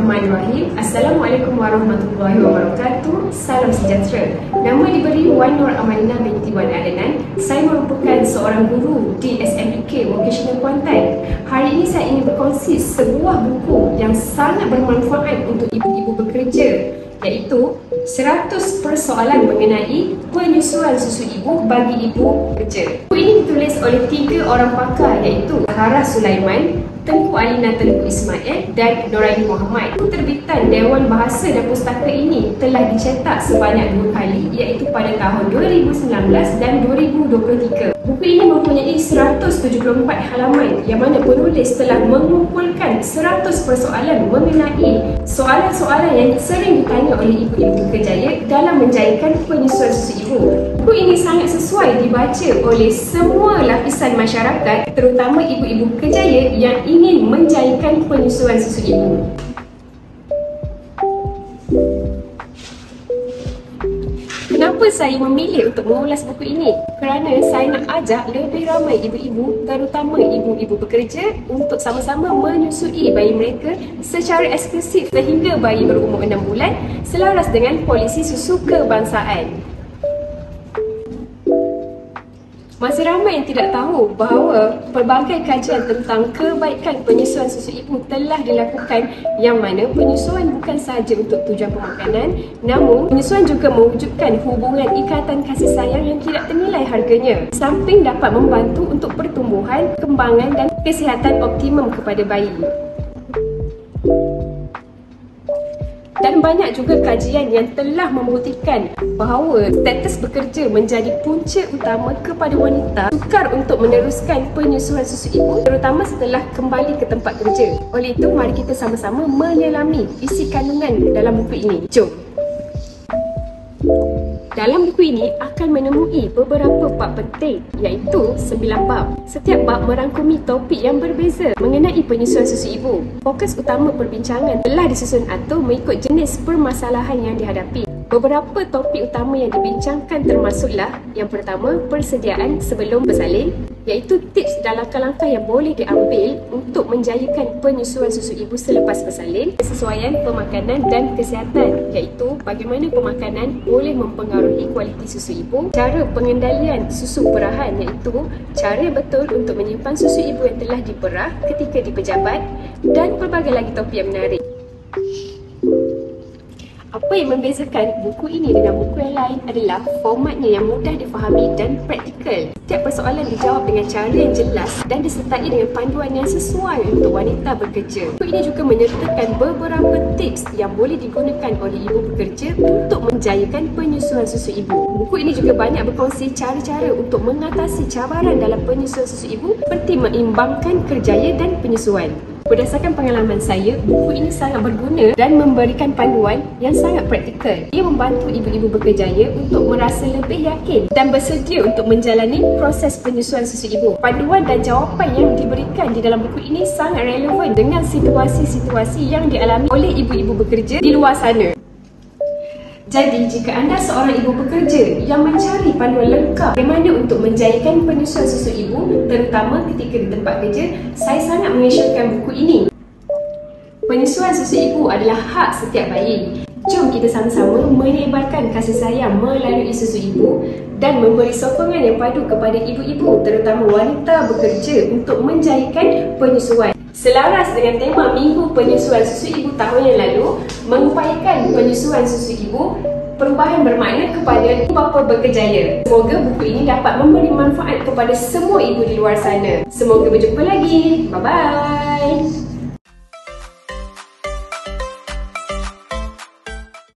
Bismillahirrahmanirrahim. Assalamualaikum warahmatullahi wabarakatuh. Salam sejahtera. Nama diberi Wan Nur Amalina binti Wan Adnan. Saya merupakan seorang guru di SMUK Vocational Kuantan. Hari ini saya ingin berkongsi sebuah buku yang sangat bermanfaat untuk ibu-ibu bekerja, iaitu 100 persoalan mengenai penyusuan susu ibu bagi ibu bekerja. Buku ini ditulis oleh 3 orang pakar, iaitu Zahara Sulaiman, Tengku Alina Tengku Ismail dan Noraini Muhammad. Terbitan Dewan Bahasa dan Pustaka ini telah dicetak sebanyak 2 kali, iaitu pada tahun 2019 dan 2023. Buku ini mempunyai 174 halaman yang mana penulis telah mengumpulkan 100 persoalan mengenai soalan-soalan yang sering ditanya oleh ibu-ibu berjaya dalam menjayakan penyusuan susu ibu. Buku ini sangat sesuai dibaca oleh semua lapisan masyarakat, terutama ibu-ibu berjaya yang ingin menjayakan penyusuan susu ibu. Kenapa saya memilih untuk mengulas buku ini? Kerana saya nak ajak lebih ramai ibu-ibu, terutama ibu-ibu bekerja, untuk sama-sama menyusui bayi mereka secara eksklusif sehingga bayi berumur 6 bulan selaras dengan polisi susu kebangsaan. Masih ramai yang tidak tahu bahawa pelbagai kajian tentang kebaikan penyusuan susu ibu telah dilakukan, yang mana penyusuan bukan sahaja untuk tujuan pemakanan, namun penyusuan juga mewujudkan hubungan ikatan kasih sayang yang tidak ternilai harganya. Samping dapat membantu untuk pertumbuhan, kembangan dan kesihatan optimum kepada bayi. Dan banyak juga kajian yang telah membuktikan bahawa status bekerja menjadi punca utama kepada wanita sukar untuk meneruskan penyusuan susu ibu, terutama setelah kembali ke tempat kerja. Oleh itu, mari kita sama-sama menyelami isi kandungan dalam buku ini. Jom! Dalam buku ini akan menemui beberapa bab penting, iaitu 9 bab. Setiap bab merangkumi topik yang berbeza mengenai penyusuan susu ibu. Fokus utama perbincangan telah disusun atur mengikut jenis permasalahan yang dihadapi. Beberapa topik utama yang dibincangkan termasuklah: yang pertama, persediaan sebelum bersalin, iaitu tips dan langkah-langkah yang boleh diambil untuk menjayakan penyusuan susu ibu selepas bersalin, kesesuaian pemakanan dan kesihatan, iaitu bagaimana pemakanan boleh mempengaruhi kualiti susu ibu, cara pengendalian susu perahan, iaitu cara yang betul untuk menyimpan susu ibu yang telah diperah ketika di pejabat, dan pelbagai lagi topik yang menarik. Apa yang membezakan buku ini dengan buku yang lain adalah formatnya yang mudah difahami dan praktikal. Setiap persoalan dijawab dengan cara yang jelas dan disertai dengan panduan yang sesuai untuk wanita bekerja. Buku ini juga menyertakan beberapa tips yang boleh digunakan oleh ibu bekerja untuk menjayakan penyusuan susu ibu. Buku ini juga banyak berkongsi cara-cara untuk mengatasi cabaran dalam penyusuan susu ibu, seperti mengimbangkan kerjaya dan penyusuan. Berdasarkan pengalaman saya, buku ini sangat berguna dan memberikan panduan yang sangat praktikal. Ia membantu ibu-ibu bekerjaya untuk merasa lebih yakin dan bersedia untuk menjalani proses penyusuan susu ibu. Panduan dan jawapan yang diberikan di dalam buku ini sangat relevan dengan situasi-situasi yang dialami oleh ibu-ibu bekerja di luar sana. Jadi, jika anda seorang ibu bekerja yang mencari panduan lengkap bagaimana untuk menjayakan penyusuan susu ibu, terutama ketika di tempat kerja, saya sangat mengesyorkan buku ini. Penyusuan susu ibu adalah hak setiap bayi. Jom kita sama-sama menyebarkan kasih sayang melalui susu ibu dan memberi sokongan yang padu kepada ibu-ibu, terutama wanita bekerja, untuk menjayakan penyusuan. Selaras dengan tema Minggu Penyusuan Susu Ibu tahun yang lalu, mengupayakan penyusuan susu ibu, perubahan bermakna kepada bapa berkejaya. Semoga buku ini dapat memberi manfaat kepada semua ibu di luar sana. Semoga berjumpa lagi. Bye-bye.